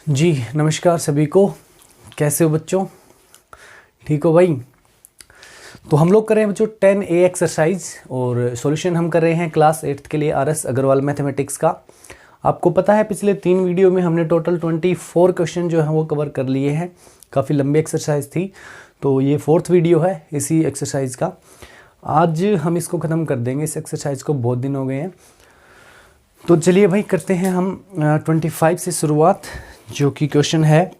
जी नमस्कार सभी को। कैसे हो बच्चों? ठीक हो भाई? तो हम लोग कर रहे हैं बच्चों 10A एक्सरसाइज और सॉल्यूशन हम कर रहे हैं क्लास 8th के लिए RS अग्रवाल मैथमेटिक्स का। आपको पता है पिछले 3 वीडियो में हमने टोटल 24 क्वेश्चन जो है वो कवर कर लिए हैं। काफ़ी लंबी एक्सरसाइज थी, तो ये 4th वीडियो है इसी एक्सरसाइज का। आज हम इसको ख़त्म कर देंगे। इस एक्सरसाइज को बहुत दिन हो गए हैं, तो चलिए भाई करते हैं हम 25 से शुरुआत, जो कि क्वेश्चन है।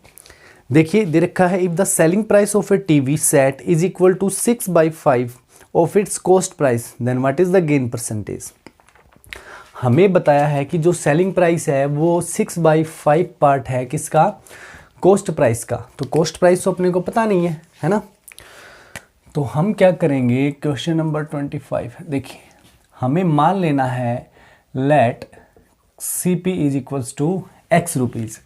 देखिए दे रखा है, if the selling price of a TV set is equal to 6/5 of its cost price, then what is the gain percentage. हमें बताया है कि जो सेलिंग प्राइस है वो 6/5 पार्ट है किसका? कॉस्ट प्राइस का। तो कॉस्ट प्राइस तो अपने को पता नहीं है ना। तो हम क्या करेंगे, क्वेश्चन नंबर 25 देखिए, हमें मान लेना है let CP is equals to X rupees.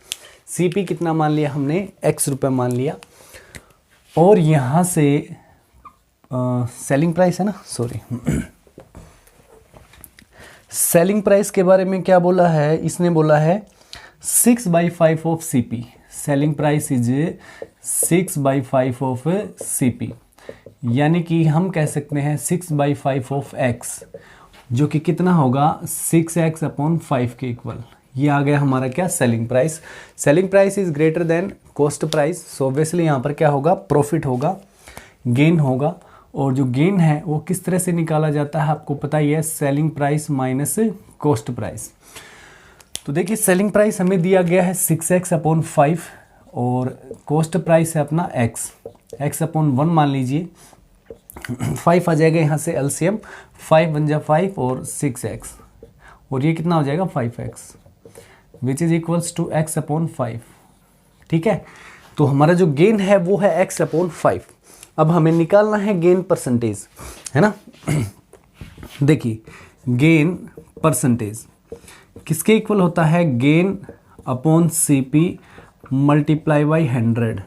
CP कितना मान लिया हमने? X रुपये मान लिया। और यहाँ से सेलिंग प्राइस है ना, सॉरी सेलिंग प्राइस के बारे में क्या बोला है इसने? बोला है 6/5 of CP। Selling price is 6/5 of CP, यानी कि हम कह सकते हैं 6/5 ऑफ X, जो कि कितना होगा 6x अपॉन 5 के इक्वल। ये आ गया हमारा क्या? Selling price. Selling price is greater than cost price, so obviously यहाँ पर क्या होगा? प्रॉफिट होगा, गेन होगा। और जो गेन है वो किस तरह से निकाला जाता है आपको पता ही है, selling price minus cost price. तो देखिए सेलिंग प्राइस हमें दिया गया है 6x अपॉन 5 और कॉस्ट प्राइस है अपना x अपॉन 1 मान लीजिए। 5 आ जाएगा यहाँ से LCM, 5 1 जा 5 और 6x, और ये कितना हो जाएगा 5x, which is equals to x upon 5। ठीक है, तो हमारा जो गेन है वो है x अपॉन 5। अब हमें निकालना है गेन परसेंटेज, है ना। देखिए गेन परसेंटेज किसके इक्वल होता है? Gain upon CP multiply by 100।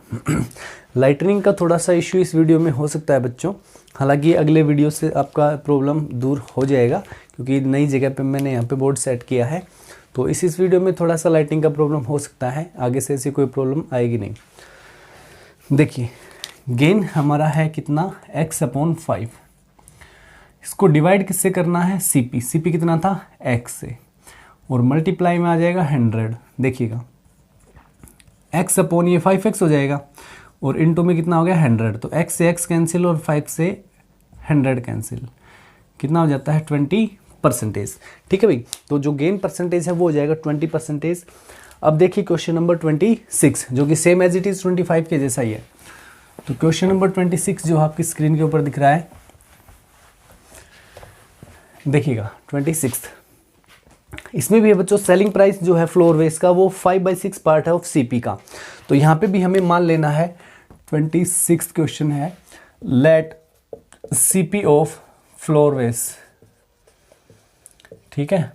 Lightning का थोड़ा सा इश्यू इस वीडियो में हो सकता है बच्चों, हालांकि अगले वीडियो से आपका प्रॉब्लम दूर हो जाएगा, क्योंकि नई जगह पे मैंने यहाँ पे बोर्ड सेट किया है। तो इस वीडियो में थोड़ा सा लाइटिंग का प्रॉब्लम हो सकता है, आगे से ऐसी कोई प्रॉब्लम आएगी नहीं। देखिए गेन हमारा है कितना? x upon 5। इसको डिवाइड किससे करना है? CP कितना था? x से, और मल्टीप्लाई में आ जाएगा 100। देखिएगा x अपॉन ये 5x हो जाएगा, और इनटू में कितना हो गया? 100। तो x से x कैंसिल और 5 से 100 कैंसिल, कितना हो जाता है? 20%। ठीक है भाई, तो जो गेन परसेंटेज है वो हो जाएगा 20%। अब देखिए क्वेश्चन नंबर 26, जो कि सेम एज इट इज 25 के जैसा ही है। तो क्वेश्चन नंबर 26 जो आपकी स्क्रीन के ऊपर दिख रहा है, देखिएगा 26, इसमें भी है बच्चों सेलिंग प्राइस जो है फ्लोर वेस का वो 5/6 पार्ट है ऑफ CP का। तो यहाँ पे भी हमें मान लेना है 26 क्वेश्चन है, लेट CP ऑफ फ्लोर वेस। ठीक है,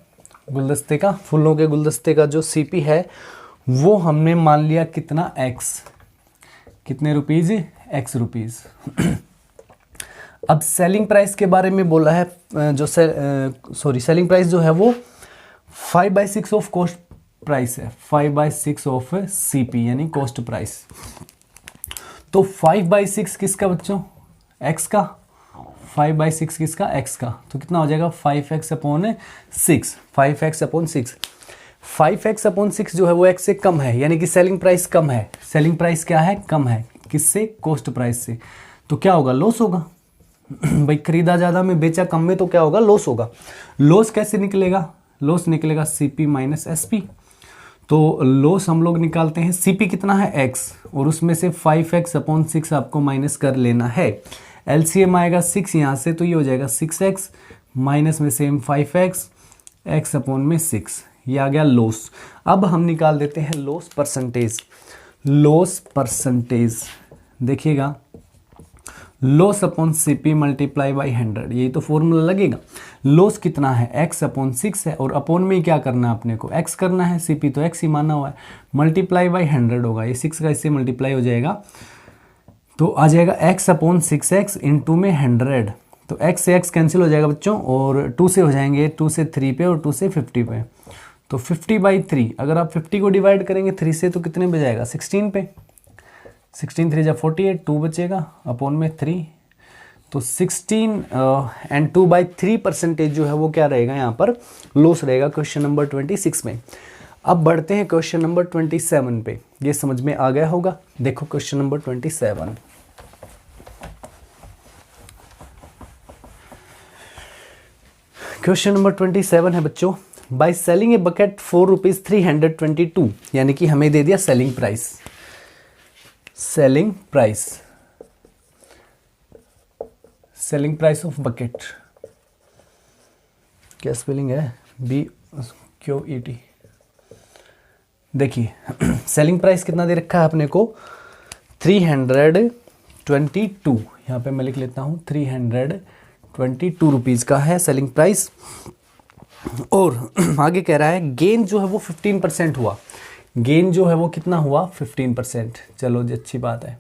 गुलदस्ते का, फूलों के गुलदस्ते का जो CP है वो हमने मान लिया कितना? X। कितने रुपीज? X rupees. अब सेलिंग प्राइस के बारे में बोला है, जो सेलिंग प्राइस जो है वो 5/6 ऑफ कॉस्ट प्राइस है, 5/6 ऑफ CP यानी कॉस्ट प्राइस। तो 5/6 किसका बच्चों? X का। 5/6 किसका? X का। तो कितना हो जाएगा? 5x upon 6। 5x upon 6। 5x upon 6 जो है वो x से कम है, यानी कि सेलिंग प्राइस कम है। सेलिंग प्राइस क्या है? कम है। किससे? कॉस्ट प्राइस से। तो क्या होगा? लॉस होगा। भाई खरीदा ज़्यादा में बेचा कम में, तो क्या होगा? लॉस होगा। लॉस कैसे निकलेगा? लॉस निकलेगा CP माइनस SP। तो लॉस हम लोग निकालते हैं, CP कितना है? X, और उसमें से 5x अपॉन 6 आपको माइनस कर लेना है। LCM आएगा 6 यहाँ से, तो ये हो जाएगा 6x माइनस में सेम 5x, x अपॉन में 6। ये आ गया लॉस। अब हम निकाल देते हैं लॉस परसेंटेज। लॉस परसेंटेज देखिएगा, loss upon CP multiply by 100, यही तो फॉर्मूला लगेगा। लॉस कितना है? x अपॉन 6 है, और अपॉन में क्या करना है अपने को? x करना है। CP तो x ही माना हुआ है, मल्टीप्लाई बाई 100 होगा। ये 6 का इससे मल्टीप्लाई हो जाएगा, तो आ जाएगा x अपॉन 6x इंटू में 100। तो x से x कैंसिल हो जाएगा बच्चों, और 2 से हो जाएंगे, 2 से 3 पे और 2 से 50 पे। तो 50/3, अगर आप 50 को डिवाइड करेंगे 3 से तो कितने बजाएगा 16 पे, 16 3 जा 48, 2 बचेगा अपॉन में 3, तो 16 एंड 2/3% जो है वो क्या रहेगा यहाँ पर लॉस रहेगा क्वेश्चन नंबर 26 में। अब बढ़ते हैं क्वेश्चन नंबर 27 पे, ये समझ में आ गया होगा। देखो क्वेश्चन नंबर 27, क्वेश्चन नंबर 27 है बच्चों, by selling a bucket for ₹322, यानी कि हमें दे दिया selling price, selling price of bucket, क्या स्पेलिंग है, BQET। देखिए सेलिंग प्राइस कितना दे रखा है अपने को 322, यहाँ पे मैं लिख लेता हूँ 322 रुपीज़ का है सेलिंग प्राइस। और आगे कह रहा है गेन जो है वो 15% हुआ, गेन जो है वो कितना हुआ 15%, चलो जी अच्छी बात है।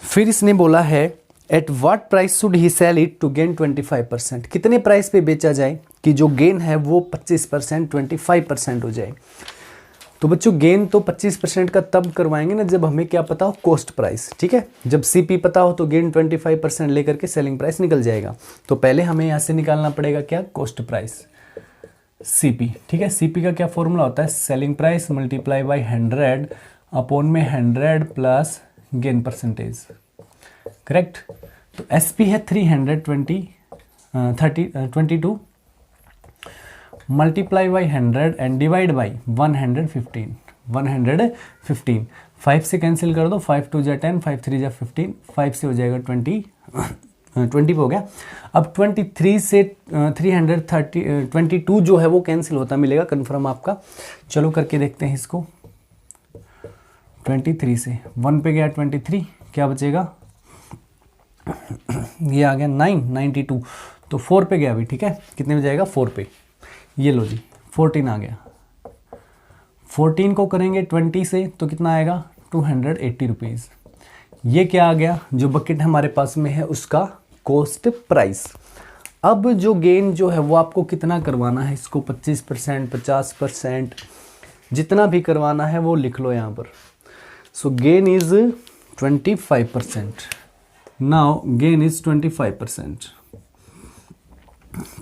फिर इसने बोला है at what price should he sell it to gain 25%, कितने प्राइस पे बेचा जाए कि जो गेन है वो 25% 25% हो जाए। तो बच्चों गेन तो 25% का तब करवाएंगे ना जब हमें क्या पता हो कॉस्ट प्राइस, ठीक है। जब सीपी पता हो तो गेन 25% लेकर के सेलिंग प्राइस निकल जाएगा। तो पहले हमें यहाँ से निकालना पड़ेगा क्या, कॉस्ट प्राइस, सीपी, ठीक है। सीपी का क्या फॉर्मूला होता है, selling price multiply by 100 upon में 100 प्लस गेन परसेंटेज, करेक्ट। तो एसपी है 322 multiply by 100 and divide by 115, 5 से कैंसिल कर दो, 5 2 जा 10, 5 3 जा 15, 5 से हो जाएगा 20 पे हो गया। अब 23 से 322 जो है वो कैंसिल होता मिलेगा, कंफर्म आपका। चलो करके देखते हैं इसको, 23 से 1 पे गया 23, क्या बचेगा, ये आ गया 92, तो 4 पे गया अभी, ठीक है। कितने में जाएगा 4 पे, ये लो जी 14 आ गया। 14 को करेंगे 20 से तो कितना आएगा 280 रुपीज़। ये क्या आ गया, जो बकेट हमारे पास में है उसका कॉस्ट प्राइस। अब जो गेन जो है वो आपको कितना करवाना है, इसको 25% 50% जितना भी करवाना है वो लिख लो यहाँ पर। So gain is 25%, now gain is 25%।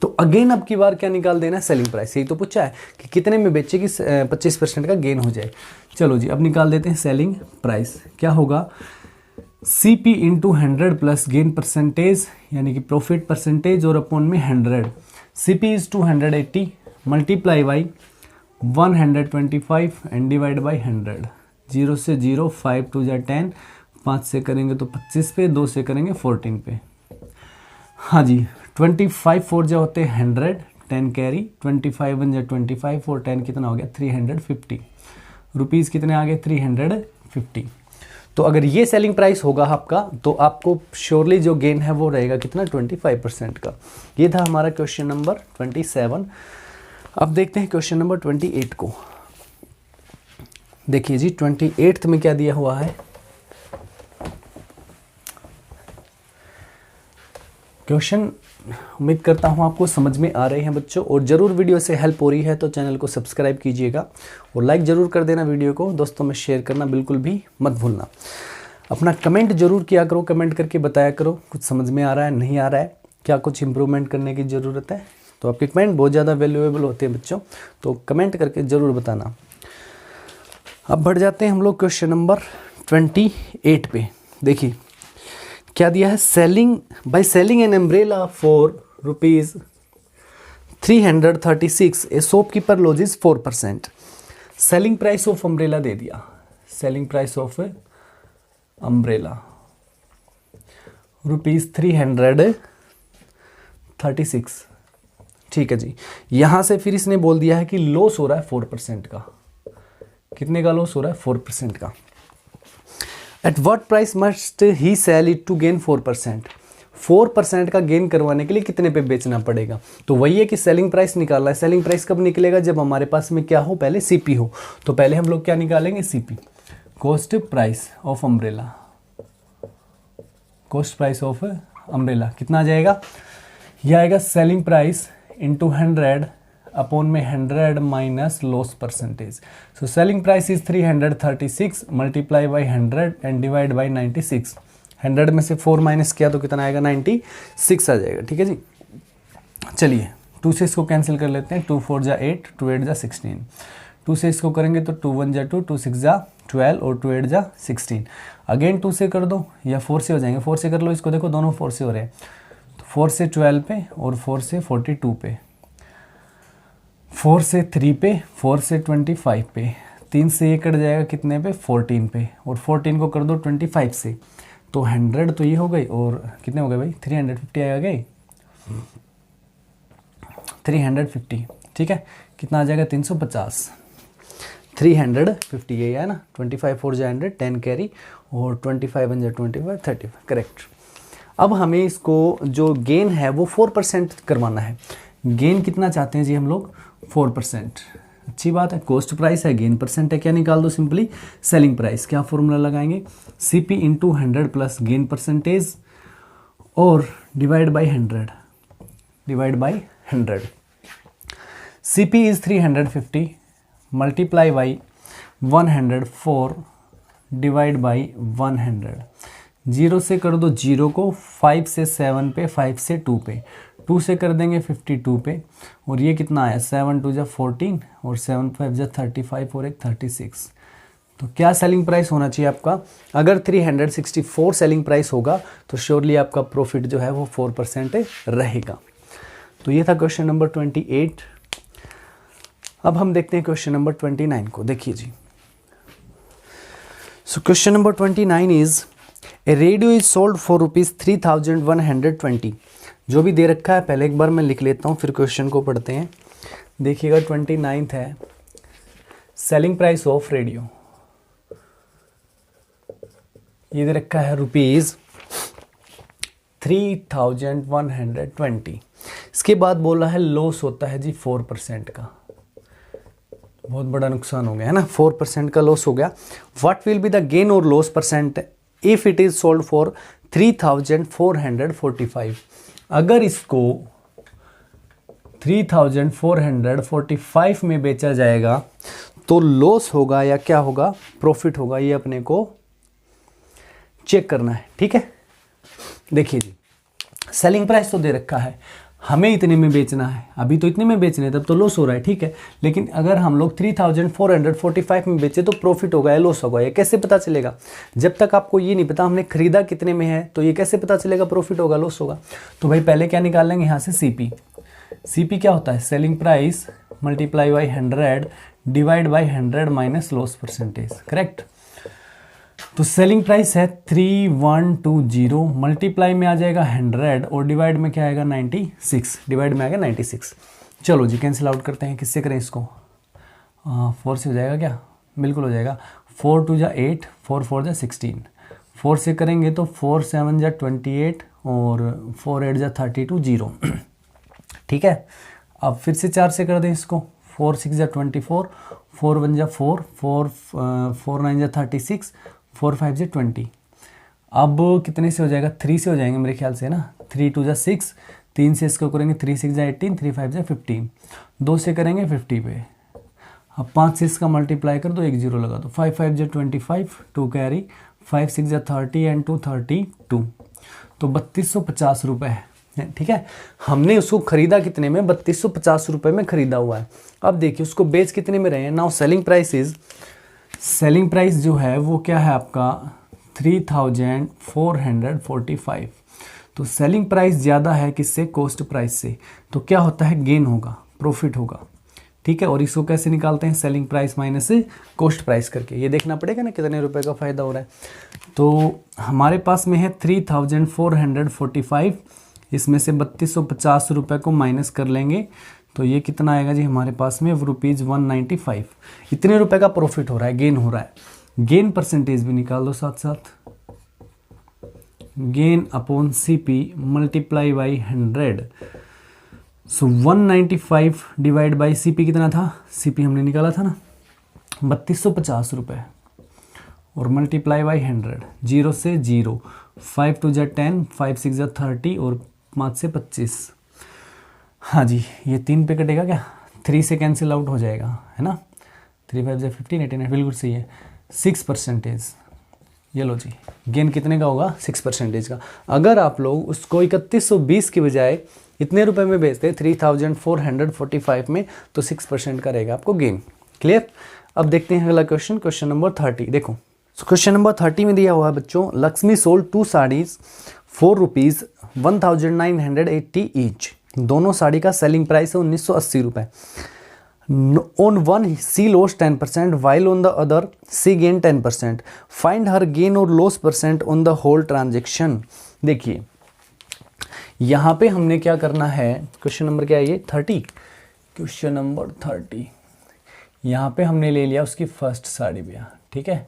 तो अगेन अब की बार क्या निकाल देना है, सेलिंग प्राइस। यही तो पूछा है कि कितने में बेचे कि 25% का गेन हो जाए। चलो जी अब निकाल देते हैं सेलिंग प्राइस। क्या होगा, CP into 100 plus gain percentage यानी कि प्रॉफिट परसेंटेज और अपॉन में 100। CP is 280 multiply by 125 and divide by 100। 0 से 0, 5 2 जा 10, 5 से करेंगे तो 25 पे, 2 से करेंगे 14 पे। हाँ जी 25 4 जो होते हैं 100, 10 कैरी, 25 1 जा 25 और 10 कितना हो गया 350 रुपीज़, कितने आ गए 350। तो अगर ये सेलिंग प्राइस होगा आपका तो आपको श्योरली जो गेन है वो रहेगा कितना 25% का। ये था हमारा क्वेश्चन नंबर 27। अब देखते हैं क्वेश्चन नंबर 28 को। देखिए जी 28 में क्या दिया हुआ है, क्वेश्चन उम्मीद करता हूँ आपको समझ में आ रहे हैं बच्चों, और ज़रूर वीडियो से हेल्प हो रही है तो चैनल को सब्सक्राइब कीजिएगा और लाइक ज़रूर कर देना, वीडियो को दोस्तों में शेयर करना बिल्कुल भी मत भूलना। अपना कमेंट जरूर किया करो, कमेंट करके बताया करो कुछ समझ में आ रहा है नहीं आ रहा है, क्या कुछ इम्प्रूवमेंट करने की ज़रूरत है। तो आपके कमेंट बहुत ज़्यादा वैल्यूएबल होते हैं बच्चों, तो कमेंट करके ज़रूर बताना। अब बढ़ जाते हैं हम लोग क्वेश्चन नंबर 28 पे। देखिए क्या दिया है, selling by selling an umbrella for ₹336 a shopkeeper loses 4%। Selling price of umbrella दे दिया, सेलिंग प्राइस ऑफ अम्ब्रेला ₹336, ठीक है जी। यहां से फिर इसने बोल दिया है कि लॉस हो रहा है 4% का। कितने का लॉस हो रहा है 4% का। At what price must he sell it to gain 4%। 4% का गेन करवाने के लिए कितने पे बेचना पड़ेगा। तो वही है कि सेलिंग प्राइस निकालना है। सेलिंग प्राइस कब निकलेगा, जब हमारे पास में क्या हो, पहले सीपी हो। तो पहले हम लोग क्या निकालेंगे, CP, cost price of umbrella. Cost price of umbrella कितना आ जाएगा, यह आएगा सेलिंग प्राइस इंटू 100 अपॉन में 100 minus loss percentage. So selling price is 336 multiply by 100 and divide by 96। 100 में से 4 माइनस किया तो कितना आएगा, 96 आ जाएगा। ठीक है जी, चलिए 2 से इसको कैंसिल कर लेते हैं। 2 4 जा 8, 2 8 जा 16। 2 से इसको करेंगे तो 2 1 जा 2, 2 6 जा 12 और 2 8 जा 16। अगेन 2 से कर दो या 4 से हो जाएंगे, 4 से कर लो इसको, देखो दोनों 4 से हो रहे हैं। तो 4 से 12 पे और 4 से 42 पे, 4 से 3 पे, 4 से 25 पे, 3 से ये कट जाएगा कितने पे, 14 पे, और 14 को कर दो 25 से, तो 100 तो ये हो गई, और कितने हो गए भाई, 350 आएगा गई, 350। ठीक है, कितना आ जाएगा, 350, 350 यही है ना। 25 4 जा 100, 10 कैरी, और 25 1 जा 25, 35 करेक्ट। अब हमें इसको जो गेन है वो 4% करवाना है। गेन कितना चाहते हैं जी हम लोग, 4%। अच्छी बात है, कॉस्ट प्राइस है, गेन परसेंट है, क्या निकाल दो, सिंपली सेलिंग प्राइस। क्या फॉर्मूला लगाएंगे, CP into 100 plus gain percentage और divide by 100, divide by 100। CP is 350 multiply by 104 divide by 100। 0 से कर दो 0 को, 5 से 7 पे, 5 से 2 पे, 2 से कर देंगे 52 पे, और ये कितना आया, 7 2 जा 14 और 7 5 जा 35 और एक 36। तो क्या सेलिंग प्राइस होना चाहिए आपका, अगर 364 सेलिंग प्राइस होगा तो श्योरली आपका प्रॉफिट जो है वो 4% रहेगा। तो ये था क्वेश्चन नंबर 28। अब हम देखते हैं क्वेश्चन नंबर 29 को। देखिए जी, so question number 29 is a radio is sold for ₹3,120। जो भी दे रखा है पहले एक बार मैं लिख लेता हूँ, फिर क्वेश्चन को पढ़ते हैं। देखिएगा 29 है, सेलिंग प्राइस ऑफ रेडियो, ये दे रखा है ₹3,120। इसके बाद बोला है लॉस होता है जी 4% का, बहुत बड़ा नुकसान हो गया है ना, 4% का लॉस हो गया। What will be the gain और loss percent if it is sold for 3,445। अगर इसको 3,445 में बेचा जाएगा तो लॉस होगा या क्या होगा, प्रॉफिट होगा, ये अपने को चेक करना है। ठीक है, देखिए जी, सेलिंग प्राइस तो दे रखा है, हमें इतने में बेचना है, अभी तो इतने में बेचने तब तो लॉस हो रहा है। ठीक है, लेकिन अगर हम लोग 3,445 में बेचे तो प्रॉफिट होगा या लॉस होगा, ये कैसे पता चलेगा, जब तक आपको ये नहीं पता हमने खरीदा कितने में है तो ये कैसे पता चलेगा प्रॉफिट होगा लॉस होगा। तो भाई पहले क्या निकाल लेंगे यहाँ से, CP क्या होता है, selling price multiply by 100 divide by 100 minus loss percentage, correct. तो सेलिंग प्राइस है 3120, मल्टीप्लाई में आ जाएगा 100 और डिवाइड में क्या आएगा 96, डिवाइड में आएगा 96। चलो जी कैंसिल आउट करते हैं, किससे करें इसको, 4 से हो जाएगा क्या, बिल्कुल हो जाएगा। 4 2 जा 8, 4 4 जा 16, 4 से करेंगे तो 4 7 जा 28 और 4 8 जा 32, 0। ठीक है, अब फिर से 4 से कर दें इसको, 4 6 जा 24, 4 1 जा 4, 4 9 जा 36, 4 5 जा 20। अब कितने से हो जाएगा, 3 से हो जाएंगे मेरे ख्याल से ना, 3 2 जा 6, 3 से इसको करेंगे 3 6 जा 18, 3 5 जा 15, 2 से करेंगे 50 पे। अब 5 से इसका मल्टीप्लाई कर दो, एक 0 लगा दो, 5 5 जा 25, 2 कैरी, 5 6 जा 30 एंड 2 32, तो 3250 रुपये है। ठीक है, हमने उसको खरीदा कितने में, 3250 रुपये में खरीदा हुआ है। अब देखिए उसको बेच कितने में रहे हैं। नाउ सेलिंग प्राइस जो है वो क्या है आपका 3445। तो सेलिंग प्राइस ज़्यादा है किससे, कॉस्ट प्राइस से, तो क्या होता है, गेन होगा, प्रॉफिट होगा। ठीक है, और इसको कैसे निकालते हैं, selling price minus cost price करके, ये देखना पड़ेगा ना कितने रुपए का फ़ायदा हो रहा है। तो हमारे पास में है 3445, इसमें से 3250 रुपये को माइनस कर लेंगे तो ये कितना आएगा जी हमारे पास में ₹195। इतने रुपए का प्रॉफिट हो रहा है, गेन हो रहा है। गेन परसेंटेज भी निकाल दो साथ साथ, gain upon CP multiply by 100। So 195 divide by CP कितना था, CP हमने निकाला था ना 3250 रुपये, और मल्टीप्लाई बाई 100, 0 से 0, 5 2 जा 10, 5 6 जा 30 और 5 से 25। हाँ जी, ये 3 पे कटेगा क्या, 3 से कैंसिल आउट हो जाएगा, है ना। 3 5 से 15, 18, बिल्कुल सही है। 6%, ये लो जी, गेन कितने का होगा, 6% का। अगर आप लोग उसको 3120 की बजाय इतने रुपए में बेचते 3445 में, तो 6% का रहेगा आपको गेन। क्लियर। अब देखते हैं अगला क्वेश्चन, क्वेश्चन नंबर 30। देखो क्वेश्चन नंबर 30 में दिया हुआ है बच्चों, Lakshmi sold 2 saris for rupees 1980 each. दोनों साड़ी का सेलिंग प्राइस है 1980 रुपए। On one she lost 10% while on the other she gained 10%. Find her gain or loss percent on the whole transaction. देखिए यहाँ पे हमने क्या करना है, क्वेश्चन नंबर क्या है ये 30, क्वेश्चन नंबर 30। यहाँ पे हमने ले लिया उसकी फर्स्ट साड़ी भैया, ठीक है।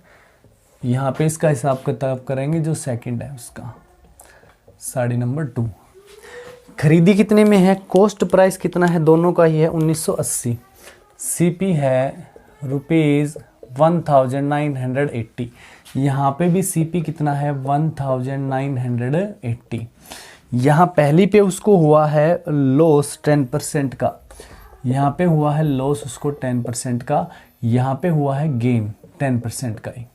यहाँ पे इसका हिसाब किताब करेंगे जो सेकंड है उसका, साड़ी नंबर 2। खरीदी कितने में है, कॉस्ट प्राइस कितना है, दोनों का ही है 1980। सीपी है रुपीज़ 1980। यहाँ पे भी सीपी कितना है 1980। यहाँ पहली पे उसको हुआ है लॉस 10% का, यहाँ पे हुआ है लॉस उसको 10% का, यहाँ पे हुआ है गेन 10% का ही।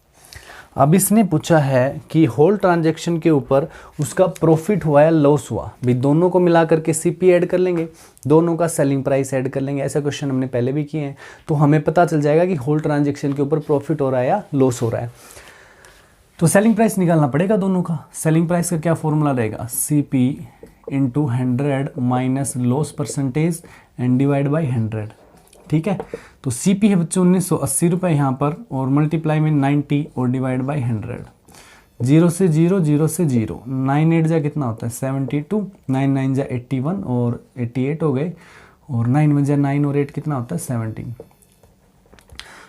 अब इसने पूछा है कि होल ट्रांजैक्शन के ऊपर उसका प्रॉफिट हुआ या लॉस हुआ। भी दोनों को मिला करके सीपी ऐड कर लेंगे, दोनों का सेलिंग प्राइस ऐड कर लेंगे। ऐसा क्वेश्चन हमने पहले भी किए हैं, तो हमें पता चल जाएगा कि होल ट्रांजैक्शन के ऊपर प्रॉफिट हो रहा है या लॉस हो रहा है। तो सेलिंग प्राइस निकालना पड़ेगा दोनों का। सेलिंग प्राइस का क्या फॉर्मूला रहेगा, CP into 100 minus loss percentage and divide by 100, ठीक है। तो सीपी है बच्चों 1980 रुपये यहाँ पर, और मल्टीप्लाई में 90 और डिवाइड बाई 100। 0 से 0, 0 से 0, 9 8 जा कितना होता है 72, 9 9 जा 81 और 88 हो गए, और 9 में जा 9 और 8 कितना होता है 17।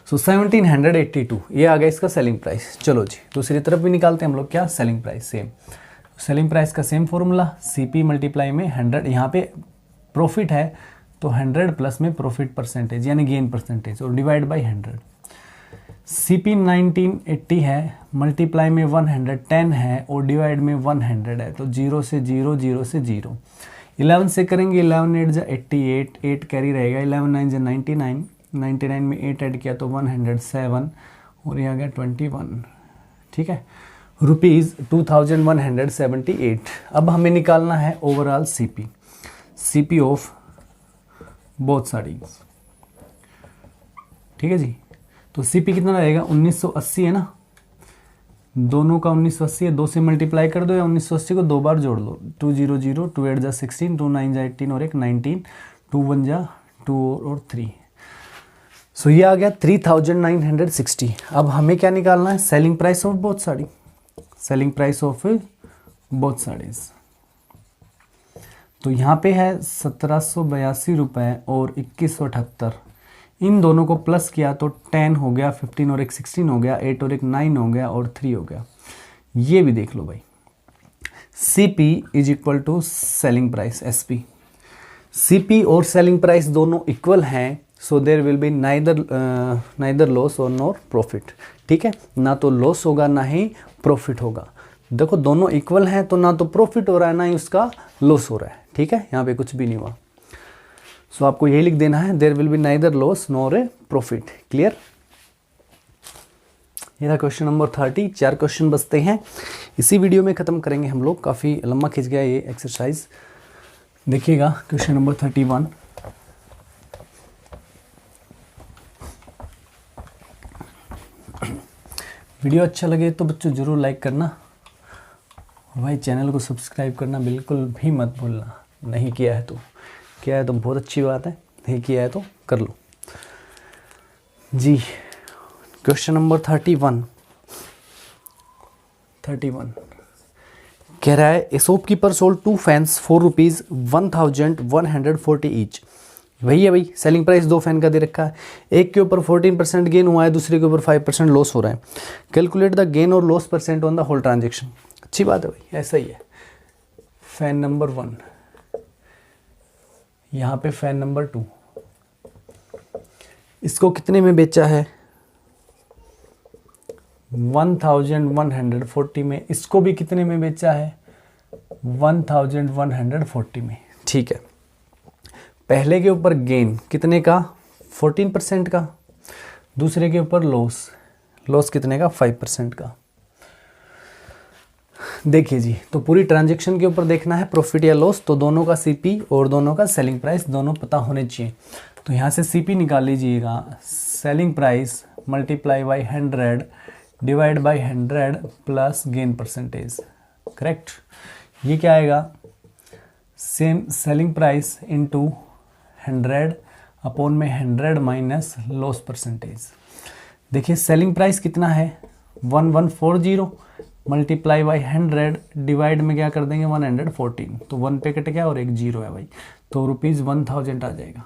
सो 1782 ये आ गया इसका सेलिंग प्राइस। चलो जी दूसरी तरफ भी निकालते हैं हम लोग, क्या selling price, same selling price का सेम फॉर्मूला, सीपी मल्टीप्लाई में 100, यहाँ पे प्रॉफिट है तो 100 प्लस में प्रॉफिट परसेंटेज यानी गेन परसेंटेज और डिवाइड बाई 100। सीपी 1980 है, मल्टीप्लाई में 110 है और डिवाइड में 100 है, तो 0 से 0, 0 से 0। 11 से करेंगे, 11 8 जा 88, 8 कैरी रहेगा, 11 9 जा 99, 99 में 8 ऐड किया तो 107 और ये आ गया 21, ठीक है। रुपीज़ 2178। अब हमें निकालना है overall CP, CP of both saris, ठीक है जी। तो सीपी कितना रहेगा 1980 है ना, दोनों का 1980 है, 2 से मल्टीप्लाई कर दो या 1980 को 2 बार जोड़ लो, 2 0 0, 2 8 जा 16, 2 9 जा 18 और एक 19, 2 1 जा 2 और 3। सो ये आ गया 3960। अब हमें क्या निकालना है, selling price of both sari, selling price of both saris. तो यहाँ पे है 1782 रुपये और 2178। इन दोनों को प्लस किया तो 10 हो गया, 15 और एक 16 हो गया, 8 और एक 9 हो गया और 3 हो गया। ये भी देख लो भाई, CP is equal to selling price SP। CP और सेलिंग प्राइस दोनों इक्वल हैं, so there will be neither loss और नॉर प्रॉफिट, ठीक है। ना तो लॉस होगा ना ही प्रॉफिट होगा। देखो दोनों इक्वल हैं तो ना तो प्रॉफिट हो रहा है ना ही उसका लॉस हो रहा है, ठीक है। यहाँ पे कुछ भी नहीं हुआ, सो आपको यही लिख देना है, there will be neither loss nor a profit. Clear. ये था क्वेश्चन नंबर 30। 4 क्वेश्चन बचते हैं, इसी वीडियो में ख़त्म करेंगे हम लोग। काफ़ी लंबा खिंच गया ये एक्सरसाइज। देखिएगा क्वेश्चन नंबर 31। वीडियो अच्छा लगे तो बच्चों ज़रूर लाइक करना, भाई चैनल को सब्सक्राइब करना बिल्कुल भी मत भूलना। नहीं किया है तो बहुत अच्छी बात है, नहीं किया है तो कर लो जी। क्वेश्चन नंबर 31 कह रहा है, ए shopkeeper sold 2 fans for rupees 1140 each. वही है भाई, सेलिंग प्राइस 2 फैन का दे रखा है, एक के ऊपर 14% गेन हुआ है, दूसरे के ऊपर 5% लॉस हो रहा है। कैलकुलेट द गेन और loss percent on the whole transaction. अच्छी बात है भाई, ऐसा ही है। फैन नंबर 1, यहाँ पे फैन नंबर 2, इसको कितने में बेचा है 1140 में, इसको भी कितने में बेचा है 1140 में, ठीक है। पहले के ऊपर गेन कितने का, 14% का, दूसरे के ऊपर लॉस कितने का, 5% का। देखिए जी, तो पूरी ट्रांजैक्शन के ऊपर देखना है प्रॉफिट या लॉस, तो दोनों का सीपी और दोनों का सेलिंग प्राइस दोनों पता होने चाहिए। तो यहाँ से सीपी निकाल लीजिएगा, selling price multiply by 100 divide by 100 plus gain percentage, correct. ये क्या आएगा, same selling price into 100 upon में 100 माइनस लॉस परसेंटेज। देखिए सेलिंग प्राइस कितना है 1140 मल्टीप्लाई बाई 100 डिवाइड में क्या कर देंगे 114, तो 1 पे कट गया और एक 0 है भाई, तो ₹1000 आ जाएगा।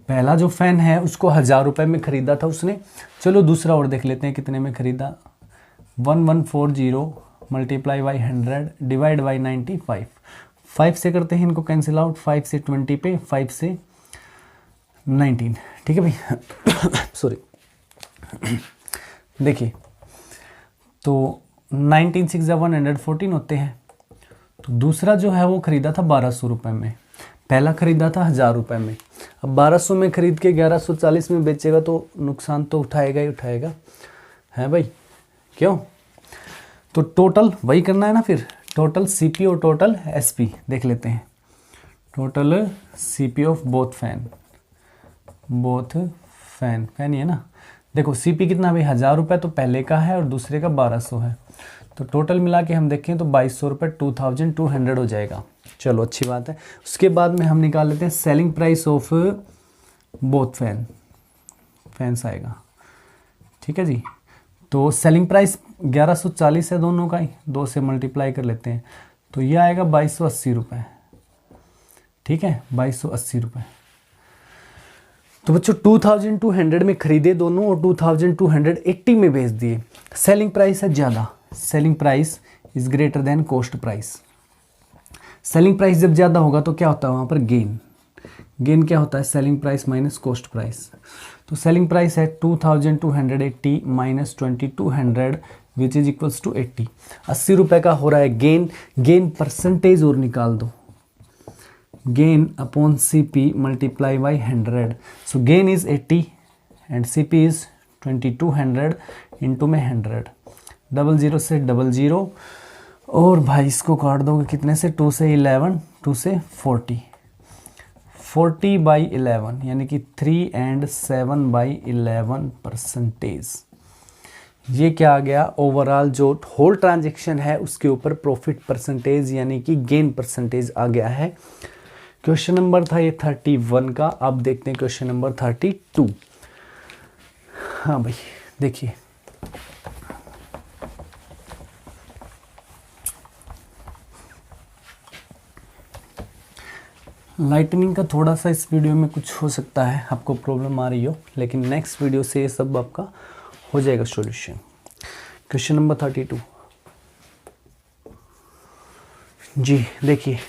पहला जो फैन है उसको 1000 रुपये में खरीदा था उसने। चलो दूसरा और देख लेते हैं कितने में खरीदा, 1140 मल्टीप्लाई बाई 100 डिवाइड बाई 95, 5 से करते हैं इनको कैंसिल आउट, 5 से 20 पे, 5 से 19, ठीक है भाई सॉरी। देखिए तो 19 6 114 होते हैं। तो दूसरा जो है वो खरीदा था 1200 रुपये में, पहला खरीदा था 1000 रुपये में। अब 1200 में खरीद के 1140 में बेचेगा तो नुकसान तो उठाएगा ही उठाएगा, है भाई, क्यों। तो टोटल वही करना है ना, फिर टोटल सीपी और टोटल एसपी देख लेते हैं। Total CP of both fan ये ना, देखो सीपी कितना भाई 1000 रुपये तो पहले का है और दूसरे का 1200 है, तो टोटल मिला के हम देखें तो 2200 रुपये 2200 हो जाएगा। चलो अच्छी बात है। उसके बाद में हम निकाल लेते हैं selling price of both fans आएगा, ठीक है जी। तो सेलिंग प्राइस 1140 है दोनों का ही, 2 से मल्टीप्लाई कर लेते हैं तो ये आएगा 2280 रुपये, ठीक है 2280 रुपये। तो बच्चों 2200 में खरीदे दोनों और 2280 में बेच दिए। सेलिंग प्राइस है ज़्यादा, selling price is greater than cost price. Selling price जब ज़्यादा होगा तो क्या होता है वहाँ पर गेन क्या होता है, selling price minus cost price. तो सेलिंग प्राइस है 2280 minus 2200 which is equals to 80, 80 रुपये का हो रहा है गेन परसेंटेज और निकाल दो, gain upon CP multiply by 100। So gain is 80 and CP is 2200 into में 100, 00 से 00 और भाई इसको काट दोगे कितने से, 2 से 11, 2 से 40 बाई 11 यानी कि 3 and 7 बाई 11 परसेंटेज। ये क्या आ गया, ओवरऑल जो होल ट्रांजेक्शन है उसके ऊपर प्रॉफिट परसेंटेज यानी कि गेन परसेंटेज आ गया है। क्वेश्चन नंबर था ये 31 का। अब देखते हैं क्वेश्चन नंबर 32। हाँ भाई देखिए, लाइटनिंग का थोड़ा सा इस वीडियो में कुछ हो सकता है, आपको प्रॉब्लम आ रही हो, लेकिन नेक्स्ट वीडियो से ये सब आपका हो जाएगा सॉल्यूशन। क्वेश्चन नंबर 32 जी देखिए,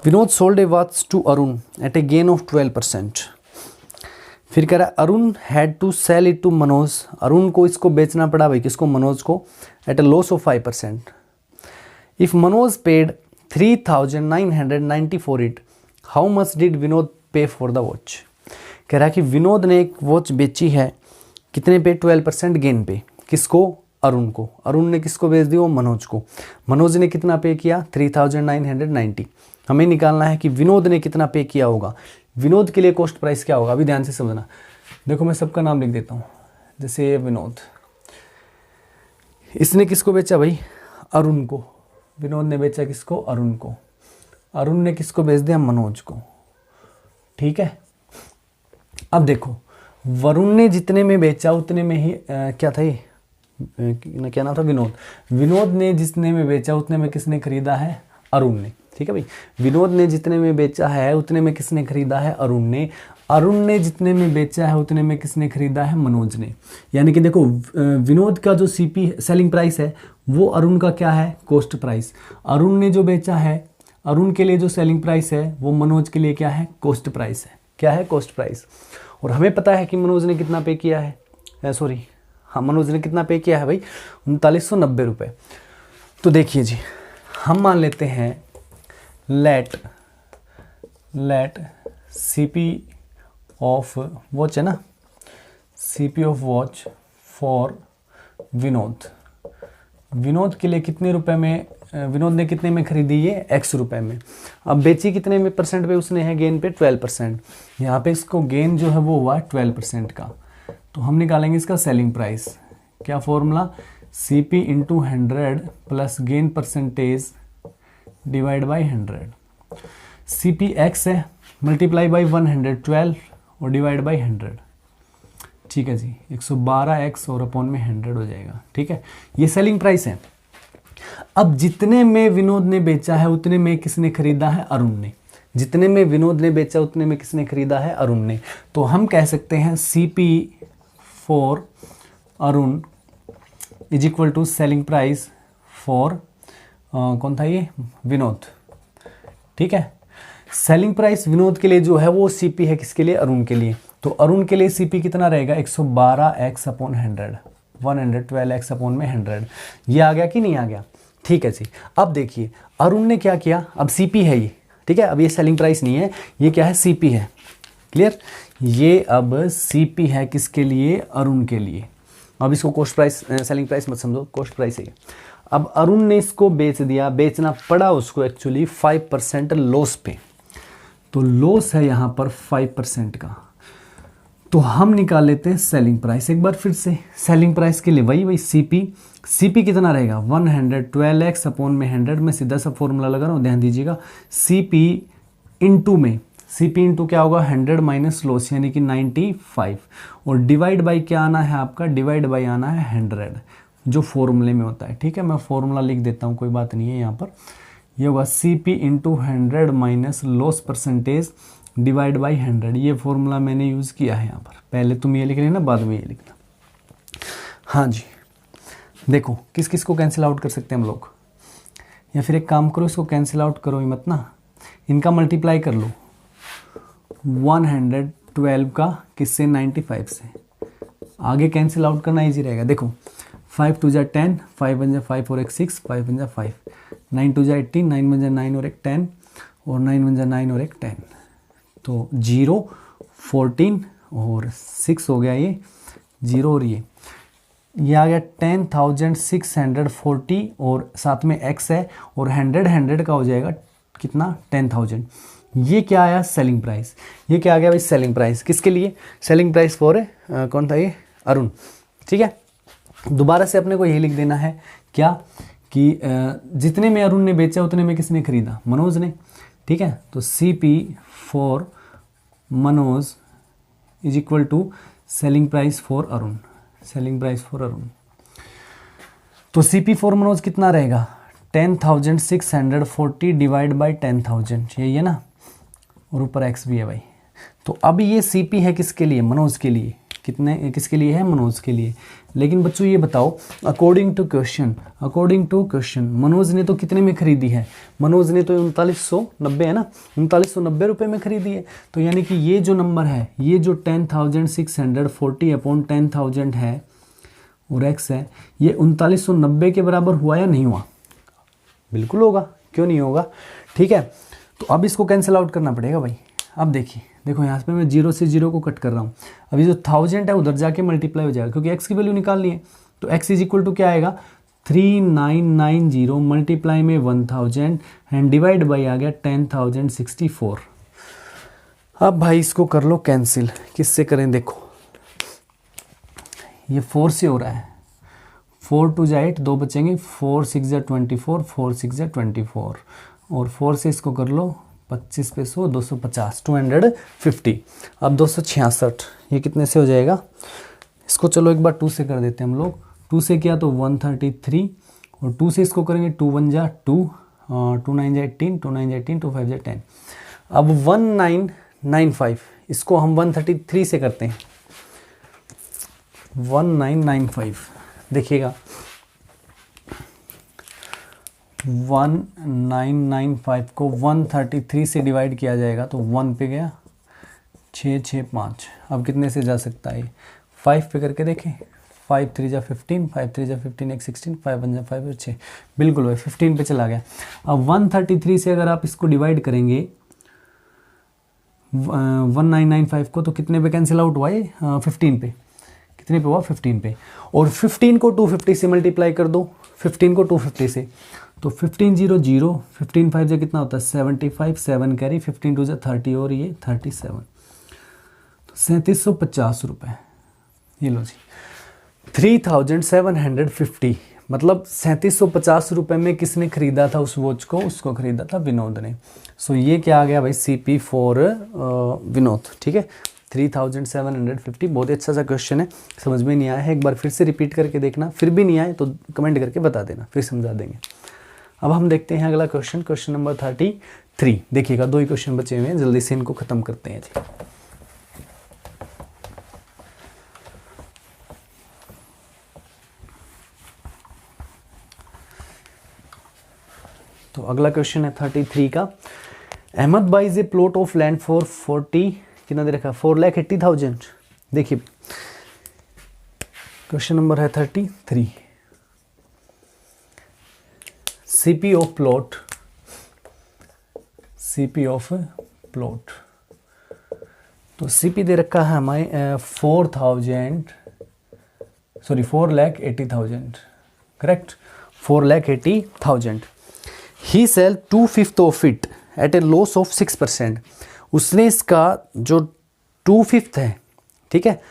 Vinod sold a watch to Arun at a gain of 12%। फिर कह रहा है Arun had to sell it to Manoj, Arun को इसको बेचना पड़ा भाई, किसको, मनोज को, at a loss of 5%। If Manoj paid 3990 for it, how much did Vinod pay for the watch. कह रहा है कि विनोद ने एक वॉच बेची है, कितने पे, 12% गेन पे, किसको, अरुण को। अरुण ने किसको बेच दी, वो मनोज को। मनोज ने कितना पे किया, 3990। हमें निकालना है कि विनोद ने कितना पे किया होगा। विनोद के लिए कॉस्ट प्राइस क्या होगा, अभी ध्यान से समझना। देखो मैं सबका नाम लिख देता हूँ, जैसे ये विनोद, इसने किसको बेचा भाई, अरुण को। विनोद ने बेचा किसको, अरुण को। अरुण ने किसको बेच दिया, मनोज को, ठीक है। अब देखो वरुण ने जितने में बेचा उतने में ही क्या था ये, क्या नाम था, विनोद ने जितने में बेचा उतने में किसने खरीदा है, अरुण ने, ठीक है भाई। विनोद ने जितने में बेचा है उतने में किसने खरीदा है, अरुण ने। अरुण ने जितने में बेचा है उतने में किसने खरीदा है, मनोज ने। यानी कि देखो विनोद का जो सीपी सेलिंग प्राइस है वो अरुण का क्या है, कॉस्ट प्राइस। अरुण ने जो बेचा है, अरुण के लिए जो सेलिंग प्राइस है वो मनोज के लिए क्या है, कॉस्ट प्राइस है। क्या है, कॉस्ट प्राइस। और हमें पता है कि मनोज ने कितना पे किया है, हाँ मनोज ने कितना पे किया है भाई, 3990 रुपये। तो देखिए जी, हम मान लेते हैं लेट CP ऑफ वॉच है ना, CP of watch for Vinod के लिए कितने रुपए में, विनोद ने कितने में खरीदी ये, x रुपए में। अब बेची कितने में परसेंट पे उसने है, गेन पे 12%। यहाँ पे इसको गेन जो है वो हुआ 12% का। तो हम निकालेंगे इसका सेलिंग प्राइस। क्या formula, CP into 100 plus gain percentage divide by 100। CP x है, मल्टीप्लाई बाई 112 और डिवाइड बाई 100। ठीक है जी, 112x और अपॉन में 100 हो जाएगा। ठीक है, ये सेलिंग प्राइस है। अब जितने में विनोद ने बेचा है उतने में किसने खरीदा है, अरुण ने। जितने में विनोद ने बेचा उतने में किसने खरीदा है, अरुण ने। तो हम कह सकते हैं CP for Arun is equal to selling price for कौन था ये, विनोद। ठीक है, सेलिंग प्राइस विनोद के लिए जो है वो CP है, किसके लिए, अरुण के लिए। तो अरुण के लिए CP कितना रहेगा, 112x अपॉन 100, 112x अपॉन में 100। ये आ गया कि नहीं आ गया। ठीक है जी, अब देखिए अरुण ने क्या किया, अब CP है ये। ठीक है, अब ये सेलिंग प्राइस नहीं है, ये क्या है, CP है। क्लियर, ये अब CP है किसके लिए, अरुण के लिए। अब इसको कॉस्ट प्राइस, सेलिंग प्राइस मत समझो, कॉस्ट प्राइस है। अब अरुण ने इसको बेच दिया, बेचना पड़ा उसको एक्चुअली 5% लॉस पे। तो लॉस है यहाँ पर 5% का। तो हम निकाल लेते हैं सेलिंग प्राइस एक बार फिर से। सेलिंग प्राइस के लिए वही CP कितना रहेगा, 112x अपॉन में 100 में सीधा सा फॉर्मूला लगा रहा हूँ, ध्यान दीजिएगा। CP इंटू क्या होगा, 100 माइनस लॉस यानी कि 95 और डिवाइड बाई क्या आना है आपका, डिवाइड बाई आना है 100 जो फॉर्मूले में होता है। ठीक है, मैं फॉर्मूला लिख देता हूँ, कोई बात नहीं है यहाँ पर। ये होगा CP into 100 minus loss percentage divide by 100। ये फॉर्मूला मैंने यूज़ किया है यहाँ पर। पहले तुम ये लिख लेना, बाद में ये लिखना। हाँ जी, देखो किस किस को कैंसिल आउट कर सकते हैं हम लोग, या फिर एक काम करो, इसको कैंसिल आउट करो ही मत ना, इनका मल्टीप्लाई कर लो 112 का किससे, 95 से। आगे कैंसिल आउट करना इजी रहेगा। देखो 5 2 जा 10, 5 1 जा 5 और एक 6, 5 1 जा 5, 9 2 जा 18, 9 1 जा 9 और एक 10 और 9 1 जा 9 और एक 10। तो 0 14 और 6 हो गया ये 0 और ये आ गया 10,640 और साथ में x है और 100 का हो जाएगा कितना, 10,000। ये क्या आया, सेलिंग प्राइस। ये क्या आ गया भाई, सेलिंग प्राइस किसके लिए, सेलिंग प्राइस फॉर कौन था ये, अरुण। ठीक है, दोबारा से अपने को यही लिख देना है क्या, कि जितने में अरुण ने बेचा उतने में किसने खरीदा, मनोज ने। ठीक है, तो CP for Manoj is equal to selling price for Arun, selling price for Arun. तो CP फॉर मनोज कितना रहेगा, 10,640 डिवाइड बाई 10,000, यही है ना, और ऊपर x भी है भाई। तो अब ये CP है किसके लिए, मनोज के लिए। किसके लिए है, मनोज के लिए। लेकिन बच्चों ये बताओ, अकॉर्डिंग टू क्वेश्चन मनोज ने तो कितने में खरीदी है, मनोज ने तो 3990 है ना, 3990 रुपये में खरीदी है। तो यानी कि ये जो नंबर है, ये जो 10,640 अपॉन 10,000 है और x है, ये 3990 के बराबर हुआ या नहीं हुआ, बिल्कुल होगा, क्यों नहीं होगा। ठीक है, तो अब इसको कैंसिल आउट करना पड़ेगा भाई। अब देखिए, देखो यहाँ पे मैं 0 से 0 को कट कर रहा हूँ। अभी जो 1000 है उधर जाके मल्टीप्लाई हो जाएगा, क्योंकि x की वैल्यू निकालनी है। तो x इज इक्वल टू क्या आएगा, 3990 मल्टीप्लाई में 1000 एंड डिवाइड बाई आ गया 10,064। अब भाई इसको कर लो कैंसिल, किससे करें, देखो ये 4 से हो रहा है, 4 2 जा 8, 2 बचेंगे, 4 6 जा 24, 4 6 जा 24 और 4 से इसको कर लो 25 पे 100, 250, 250। अब 266 ये कितने से हो जाएगा, इसको चलो एक बार 2 से कर देते हैं हम लोग। 2 से किया तो 133 और 2 से इसको करेंगे 2 1 जा 2, 2 9 जा 18, 2 9 जा 18, 2 5 जा 10। अब 1995 इसको हम 133 से करते हैं, 1995 देखिएगा, 1995 को 133 से डिवाइड किया जाएगा तो 1 पे गया, 6 6 5। अब कितने से जा सकता है, 5 पे करके देखें, 5 3 जा 15, 5 3 जा 15, 1 16, 5 1 जा 5 और 6, बिल्कुल भाई 15 पे चला गया। अब 133 से अगर आप इसको डिवाइड करेंगे 1995 को, तो कितने पे कैंसिल आउट हुआ ये? 15 पे। कितने पे हुआ? 15 पे। और 15 को 250 से मल्टीप्लाई कर दो, 15 को 250 से, तो 15 0 0, 15 5 जा कितना होता है? 75, 7 कैरी, 15 2 जा 30 और ये 37, तो 3750 रुपये। ये लो जी 3750, मतलब 3750 रुपये में किसने खरीदा था उस वॉच को? उसको खरीदा था विनोद ने। सो ये क्या आ गया भाई? CP for Vinod. ठीक है, 3750। बहुत ही अच्छा सा क्वेश्चन है, समझ में नहीं आया है एक बार फिर से रिपीट करके देखना, फिर भी नहीं आए तो कमेंट करके बता देना, फिर समझा देंगे। अब हम देखते हैं अगला क्वेश्चन, क्वेश्चन नंबर 33। देखिएगा 2 ही क्वेश्चन बचे हुए हैं, जल्दी से इनको खत्म करते हैं जी। तो अगला क्वेश्चन है 33 का। Ahmed buys a plot of land for 40, कितना दे रखा? 4,80,000। देखिए क्वेश्चन नंबर है 33। CP of plot, CP of plot, तो CP दे रखा है हमारे 4,80,000, correct, 4,80,000। He sell 2/5 of it at a loss of 6%। उसने इसका जो 2/5 है, ठीक है,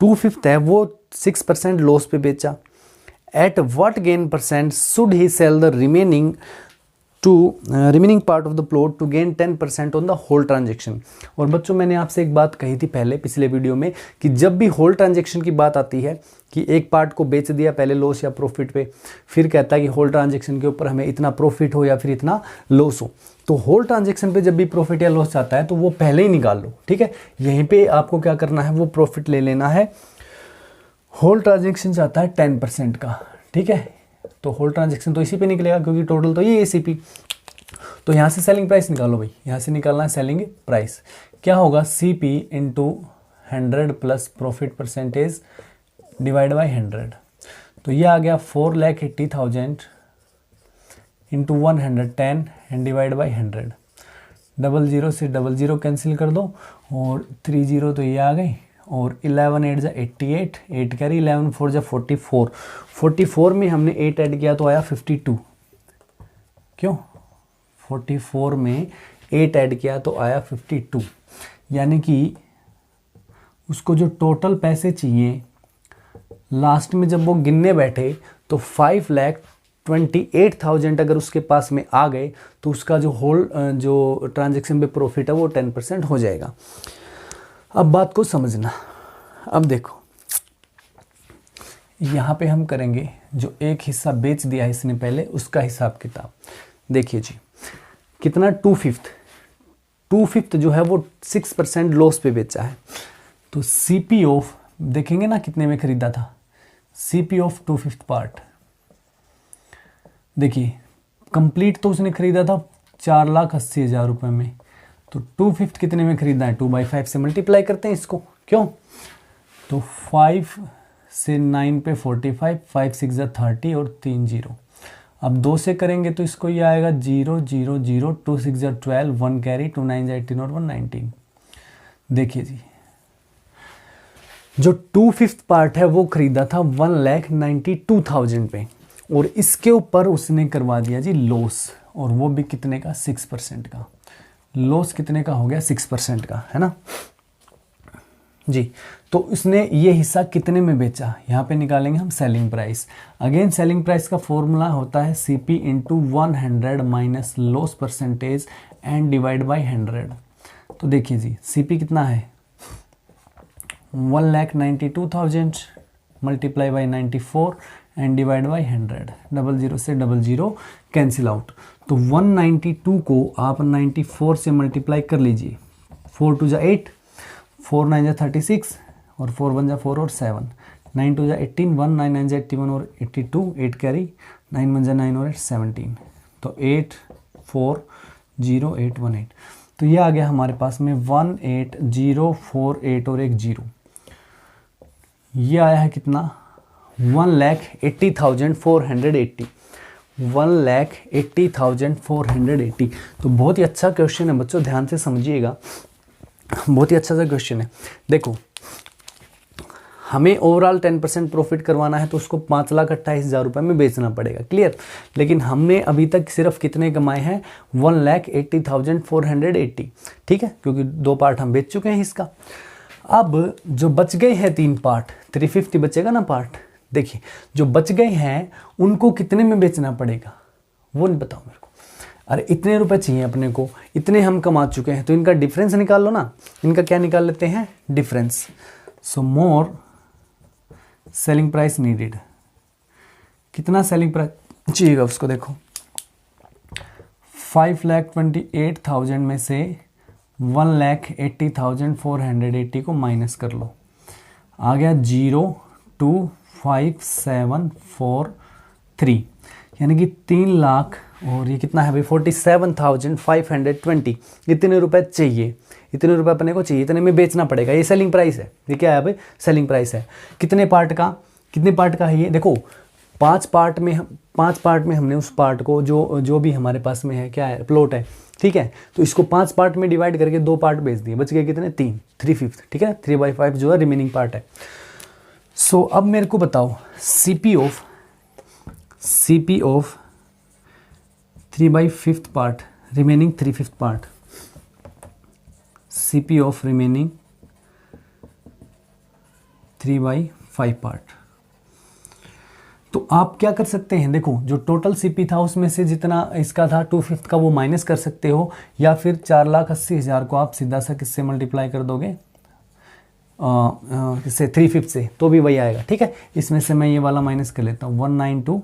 2/5 है वो 6% लॉस पे बेचा। At what gain percent should he sell the remaining part of the plot to gain 10% on the whole transaction. और बच्चों मैंने आपसे एक बात कही थी पहले पिछले वीडियो में कि जब भी होल ट्रांजेक्शन की बात आती है कि एक पार्ट को बेच दिया पहले लॉस या प्रॉफिट पे, फिर कहता है कि होल ट्रांजेक्शन के ऊपर हमें इतना प्रॉफिट हो या फिर इतना लॉस हो, तो होल ट्रांजेक्शन पे जब भी प्रॉफिट या लॉस आता है तो वो पहले ही निकाल लो। ठीक है, यहीं पे आपको क्या करना है, वो प्रॉफिट ले लेना है। होल ट्रांजेक्शन चाहता है 10% का, ठीक है, तो होल ट्रांजेक्शन तो इसी पे निकलेगा क्योंकि टोटल तो ये CP। तो यहाँ से सेलिंग प्राइस निकालो भाई, यहाँ से निकालना है सेलिंग प्राइस। क्या होगा? CP into 100 plus profit percentage divide by 100। तो ये आ गया 4,80,000 इंटू 110 एंड डिवाइड बाई 100। 00 से 00 कैंसिल कर दो और 30 तो ये आ गई, और 11 8 जा 88, 8 कैरी, 11 4 जा 44। 44 में हमने 8 ऐड किया तो आया 52। क्यों? 44 में 8 ऐड किया तो आया 52, यानी कि उसको जो टोटल पैसे चाहिए लास्ट में जब वो गिनने बैठे तो 5,28,000 अगर उसके पास में आ गए तो उसका जो होल जो ट्रांजैक्शन पे प्रॉफिट है वो 10% हो जाएगा। अब बात को समझना। अब देखो यहाँ पे हम करेंगे जो एक हिस्सा बेच दिया है इसने पहले, उसका हिसाब किताब देखिए जी। कितना? 2/5 जो है वो 6% लॉस पे बेचा है। तो CP ऑफ देखेंगे ना कितने में खरीदा था, CP ऑफ 2/5 पार्ट। देखिए कंप्लीट तो उसने खरीदा था 4,80,000 रुपये में, तो 2/5 कितने में खरीदा है? 2/5 से मल्टीप्लाई करते हैं इसको। क्यों? तो 5 से 9 पे 45, 5 6 जा 30 और 3 0। अब 2 से करेंगे तो इसको ये आएगा 0 0 0, 2 6 जा 12, 1 कैरी, 2 9 जा 18 और 1 19। देखिए जी जो 2/5 पार्ट है वो खरीदा था 1,92,000 पे, और इसके ऊपर उसने करवा दिया जी लॉस, और वो भी कितने का? 6% का। लॉस कितने का हो गया? 6% का, है ना जी। तो उसने ये हिस्सा कितने में बेचा? यहाँ पे निकालेंगे हम selling price. Again selling price का फॉर्मूला होता है CP into 100 minus loss percentage and divide by 100। तो देखिए जी CP कितना है? 1,92,000 multiply by 94 and divide by 100। 00 से 00 कैंसिल आउट, तो 192 को आप 94 से मल्टीप्लाई कर लीजिए। 4 2 जा 8, 4 9 जा 36 और 4 1 जा 4 और 7, 9 2 जा 18, 1 9 9 जा 81 और 82, 8 कैरी, 9 1 जा 9 और 8 17, तो 8 4 0 8 1 8। तो ये आ गया हमारे पास में 1 8 0 4 8 और एक 0। ये आया है कितना? 1,80,480, 1,80,480। तो बहुत ही अच्छा क्वेश्चन है बच्चों, ध्यान से समझिएगा, बहुत ही अच्छा सा क्वेश्चन है। देखो हमें ओवरऑल 10% प्रॉफिट करवाना है तो उसको 5,28,000 रुपये में बेचना पड़ेगा, क्लियर। लेकिन हमने अभी तक सिर्फ कितने कमाए हैं, 1,80,480, ठीक है, क्योंकि 2 पार्ट हम बेच चुके हैं इसका। अब जो बच गए हैं 3 पार्ट, 350 बचेगा ना पार्ट, देखिए जो बच गए हैं उनको कितने में बेचना पड़ेगा वो नहीं बताओ मेरे को। अरे इतने रुपए चाहिए अपने को, इतने हम कमा चुके हैं, तो इनका डिफरेंस निकाल लो ना। इनका क्या निकाल लेते हैं, डिफरेंस। सो मोर सेलिंग प्राइस नीडेड, कितना सेलिंग प्राइस चाहिएगा उसको, देखो 5,28,000 में से 1,80,480 को माइनस कर लो, आ गया 0,25743, यानी कि 3 लाख और ये कितना है भाई 47,520। इतने रुपए चाहिए, इतने रुपए अपने को चाहिए, इतने में बेचना पड़ेगा। ये सेलिंग प्राइस है, ये क्या है भाई, सेलिंग प्राइस है। कितने पार्ट का, कितने पार्ट का है ये, देखो 5 पार्ट में हमने उस पार्ट को जो भी हमारे पास में है, क्या है, प्लॉट है, ठीक है। तो इसको 5 पार्ट में डिवाइड करके 2 पार्ट बेच दिए, बच गए कितने, 3/5, ठीक है। 3/5 जो है रिमेनिंग पार्ट है। सो अब मेरे को बताओ CP of 3/5 part, remaining 3/5 part, CP of remaining 3/5 part. तो आप क्या कर सकते हैं, देखो जो टोटल सीपी था उसमें से जितना इसका था 2/5 का वो माइनस कर सकते हो, या फिर 4,80,000 को आप सीधा सा किससे मल्टीप्लाई कर दोगे, इससे 3/5 से, तो भी वही आएगा, ठीक है। इसमें से मैं ये वाला माइनस कर लेता हूँ 192,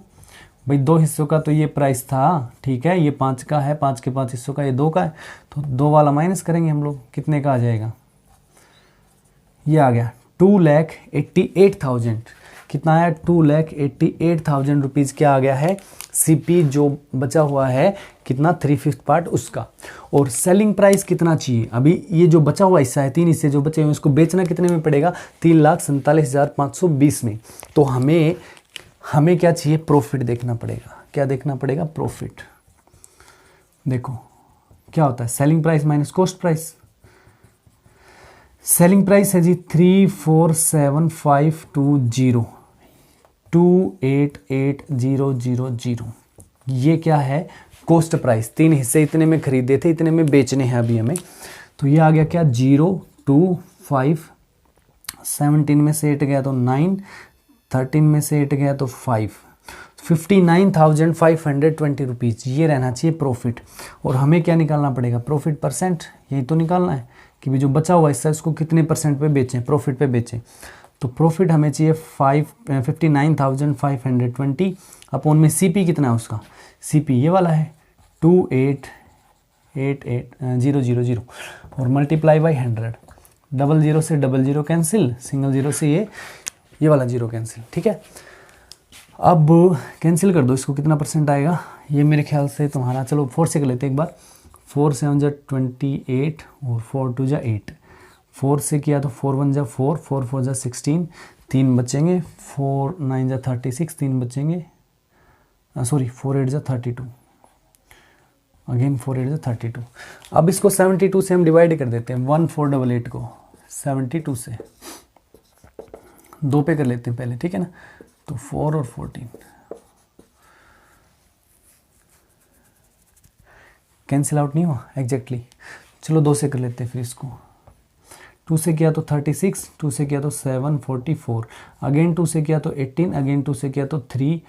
भाई 2 हिस्सों का तो ये प्राइस था, ठीक है, ये 5 का है, 5 के 5 हिस्सों का ये 2 का है, तो 2 वाला माइनस करेंगे हम लोग, कितने का आ जाएगा, ये आ गया 2,88,000। कितना आया, 2,88,000 रुपीज़ क्या आ गया है, सीपी जो बचा हुआ है कितना, 3/5 पार्ट उसका। और सेलिंग प्राइस कितना चाहिए, अभी ये जो बचा हुआ हिस्सा है, 3 हिस्से जो बचे हुए हैं, इसको बेचना कितने में पड़ेगा, 3,47,520 में। तो हमें क्या चाहिए, प्रॉफिट देखना पड़ेगा। क्या देखना पड़ेगा, प्रॉफिट। देखो क्या होता है, selling price minus cost price. Selling price है जी 347,520, 288,000। ये क्या है, कॉस्ट प्राइस। 3 हिस्से इतने में खरीदे थे, इतने में बेचने हैं अभी हमें, तो ये आ गया क्या 025, 17 में से 8 गया तो 9, 13 में से 8 गया तो 5, 59,520 रुपीज़। ये रहना चाहिए प्रॉफिट। और हमें क्या निकालना पड़ेगा, प्रॉफिट परसेंट, यही तो निकालना है कि भी जो बचा हुआ हिस्सा है उसको कितने परसेंट पे बेचें, प्रॉफिट पे बेचें। तो प्रॉफिट हमें चाहिए 59,520 अपॉन में सीपी कितना है उसका, सीपी ये वाला है 288,000 और मल्टीप्लाई बाई 100। 00 से 00 कैंसिल, सिंगल 0 से ये वाला 0 कैंसिल, ठीक है। अब कैंसिल कर दो इसको, कितना परसेंट आएगा, ये मेरे ख्याल से तुम्हारा, चलो 4 से कर लेते हैं एक बार। 4 7 जा 28 और 4 2 जा 8, 4 से किया तो 4 1 जा 4, 4 4 जा 16, 3 बचेंगे, 4 9 जा 36, 3 बचेंगे, सॉरी 4 8 जा 32, अगेन 4 8 जा 32। अब इसको 72 से हम डिवाइड कर देते हैं, 1488 को 72 से 2 पे कर लेते हैं पहले, ठीक है ना। तो 4 और 14 कैंसिल आउट नहीं हुआ एग्जैक्टली। चलो 2 से कर लेते हैं फिर इसको। 2 से किया तो 36, 2 से किया तो 7 44, अगेन 2 से किया तो 18, अगेन 2 से किया तो 3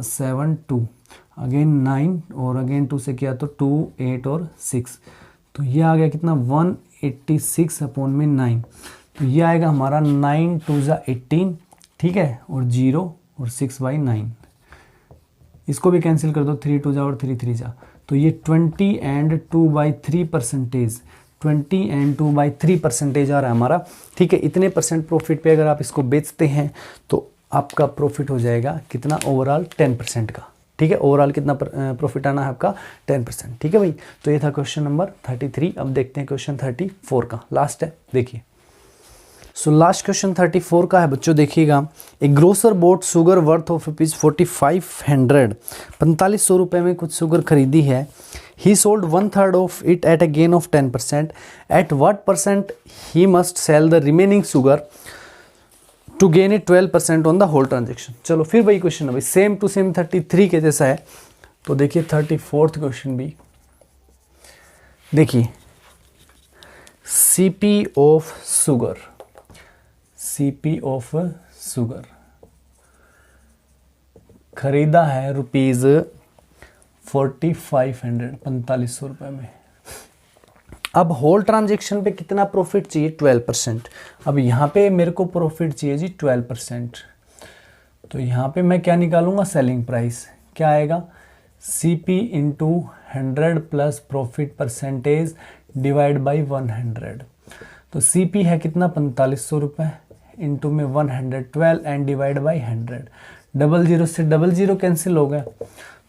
7 2, अगेन 9 और अगेन 2 से किया तो 2 8 और 6। तो ये आ गया कितना 186 अपॉन में 9। तो ये आएगा हमारा 9 2 जा 18, ठीक है, और 0 और 6/9। इसको भी कैंसिल कर दो, 3 2 जा और 3 3 जा। तो ये 20 एंड 2/3%, 20 एंड 2/3% आ रहा है हमारा, ठीक है। इतने परसेंट प्रॉफिट पे अगर आप इसको बेचते हैं तो आपका प्रॉफिट हो जाएगा कितना, ओवरऑल 10% का, ठीक है। ओवरऑल कितना प्रॉफिट आना है आपका, 10%, ठीक है भाई। तो ये था क्वेश्चन नंबर 33। अब देखते हैं क्वेश्चन 34 का, लास्ट है, देखिए। सो लास्ट क्वेश्चन 34 का है बच्चों, देखिएगा। A grocer bought sugar worth of rupees 4500, 4500 रुपये में कुछ शुगर खरीदी है। He sold 1/3 of it at a gain of 10%। At what percent he must sell the remaining sugar to gain it 12% on the whole transaction. चलो फिर वही question है भाई, सेम टू सेम 33 के जैसा है। तो देखिए 34th क्वेश्चन भी देखिए, CP of sugar, CP of sugar खरीदा है रुपीज 4500, 4500 रुपये में। अब होल ट्रांजेक्शन पे कितना प्रॉफिट चाहिए? 12%। अब यहाँ पे मेरे को प्रॉफिट चाहिए जी 12%। तो यहाँ पे मैं क्या निकालूंगा? Selling price. क्या आएगा? CP into 100 plus profit percentage divide by 100। तो CP है कितना? 4500 रुपये, इंटू में 112 एंड डिवाइड बाई 100। 00 से 00 कैंसिल हो गया,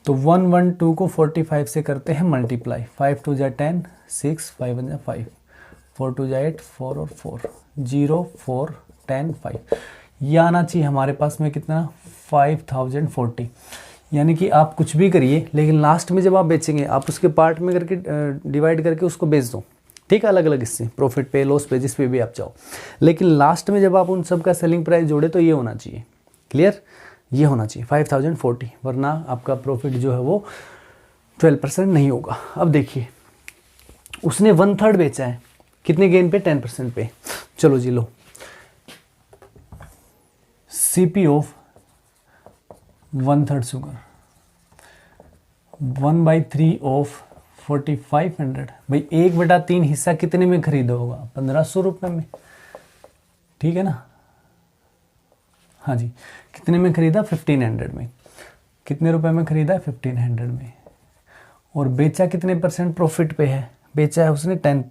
तो 112 को 45 से करते हैं मल्टीप्लाई। 5 2 जा 10, 6 5 1 जा 5, 4 2 जा 8, 4 और 4, 0 4 10 5। ये आना चाहिए हमारे पास में कितना? 5040। यानी कि आप कुछ भी करिए, लेकिन लास्ट में जब आप बेचेंगे आप उसके पार्ट में करके डिवाइड करके उसको बेच दो, ठीक है, अलग अलग हिस्से, प्रॉफिट पे, लॉस पे, जिस पे भी आप चाहो। लेकिन लास्ट में जब आप उन सब का सेलिंग प्राइस जोड़े तो ये होना चाहिए, क्लियर, ये होना चाहिए 5040, वरना आपका प्रॉफिट जो है वो 12% नहीं होगा। अब देखिए उसने 1/3 बेचा है, कितने गेन पे? 10% पे। चलो जी लो, CP ऑफ 1/3 शुगर 1/3 ऑफ 4500। भाई 1/3 हिस्सा कितने में खरीदा होगा? 1500 रुपये में, ठीक है ना। हाँ जी, कितने में खरीदा? 1500 में। कितने रुपए में खरीदा है? 1500 में। और बेचा कितने % प्रॉफिट पे है? बेचा है उसने 10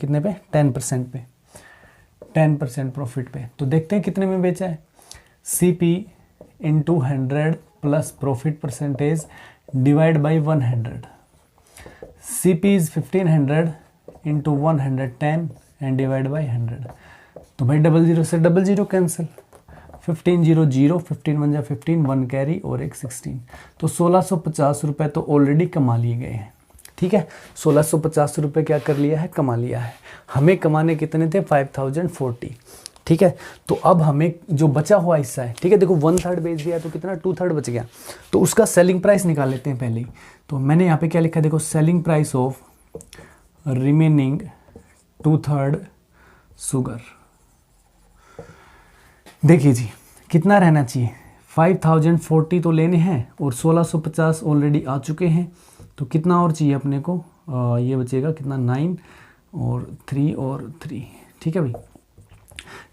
कितने पे? 10% पे, 10% प्रॉफिट पे। तो देखते हैं कितने में बेचा है। CP into 100 plus profit percentage divide by 100। CP is 1500 into 110 and divide by 100। तो भाई 00 से 00 कैंसिल, 15 0 0, 15 1 जा 15, 1 कैरी और एक 16। तो 1650 रुपये तो ऑलरेडी कमा लिए गए हैं, ठीक है। 1650 रुपये क्या कर लिया है? कमा लिया है। हमें कमाने कितने थे? 5040, ठीक है। तो अब हमें जो बचा हुआ हिस्सा है, ठीक है, देखो 1/3 बेच दिया तो कितना? 2/3 बच गया। तो उसका सेलिंग प्राइस निकाल लेते हैं पहले ही। तो मैंने यहाँ पे क्या लिखा है? देखो, selling price of remaining 2/3 sugar. देखिए जी कितना रहना चाहिए? 5040 तो लेने हैं और 1650 ऑलरेडी आ चुके हैं, तो कितना और चाहिए अपने को? ये बचेगा कितना? 9 और 3 और 3, ठीक है भाई।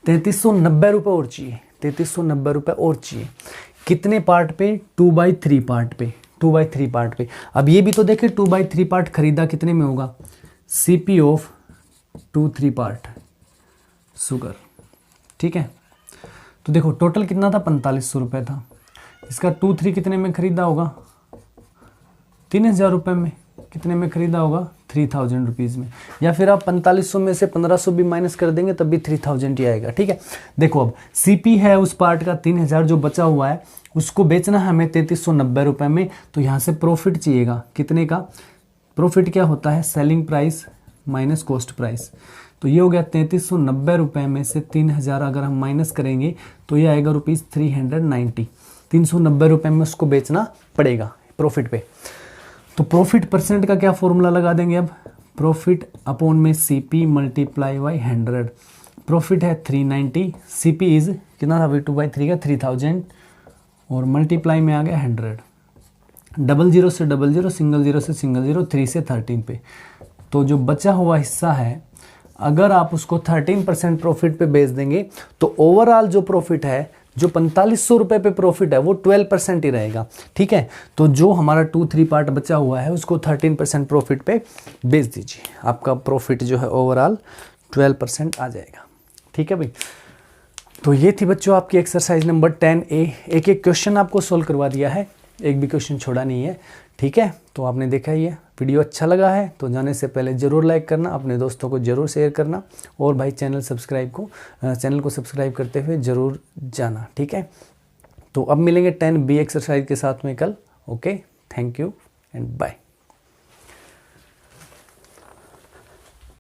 3390 रुपये और चाहिए, 3390 रुपये और चाहिए। कितने पार्ट पे? 2/3 पार्ट पे, 2/3 पार्ट पे। अब ये भी तो देखें 2/3 पार्ट खरीदा कितने में होगा? CP ऑफ 2/3 पार्ट शुगर, ठीक है। तो देखो टोटल कितना था? 4500 रुपये था। इसका 2/3 कितने में खरीदा होगा? 3000 रुपये में। कितने में खरीदा होगा? 3000 रुपीज़ में। या फिर आप 4500 में से 1500 भी माइनस कर देंगे तब भी 3000 ही आएगा, ठीक है। देखो अब CP है उस पार्ट का 3000 जो बचा हुआ है, उसको बेचना है हमें 3390 रुपये में। तो यहाँ से प्रॉफिट चाहिएगा कितने का? प्रॉफिट क्या होता है? Selling price minus cost price. तो ये हो गया 3390 रुपये में से 3000 अगर हम माइनस करेंगे तो ये आएगा रुपीज़ 390। 390 रुपये में उसको बेचना पड़ेगा प्रॉफिट पे। तो प्रॉफिट परसेंट का क्या फॉर्मूला लगा देंगे? अब प्रॉफिट अपॉन में CP मल्टीप्लाई बाई 100। प्रॉफिट है 390, CP इज कितना था? 2/3 का 3000 और मल्टीप्लाई में आ गया 100। 00 से 00, सिंगल 0 से सिंगल 0, 3 से 13 पे। तो जो बचा हुआ हिस्सा है अगर आप उसको 13% प्रॉफिट पे बेच देंगे तो ओवरऑल जो प्रॉफिट है, जो 4500 रुपये पे प्रॉफिट है, वो 12% ही रहेगा, ठीक है। तो जो हमारा 2/3 पार्ट बचा हुआ है उसको 13% प्रॉफिट पे बेच दीजिए, आपका प्रॉफिट जो है ओवरऑल 12% आ जाएगा, ठीक है भाई। तो ये थी बच्चों आपकी एक्सरसाइज नंबर 10A। एक एक क्वेश्चन आपको सोल्व करवा दिया है, एक भी क्वेश्चन छोड़ा नहीं है, ठीक है। तो आपने देखा ही है, वीडियो अच्छा लगा है तो जाने से पहले ज़रूर लाइक करना, अपने दोस्तों को ज़रूर शेयर करना, और भाई चैनल को सब्सक्राइब करते हुए ज़रूर जाना, ठीक है। तो अब मिलेंगे 10B एक्सरसाइज के साथ में कल। Okay, thank you and bye.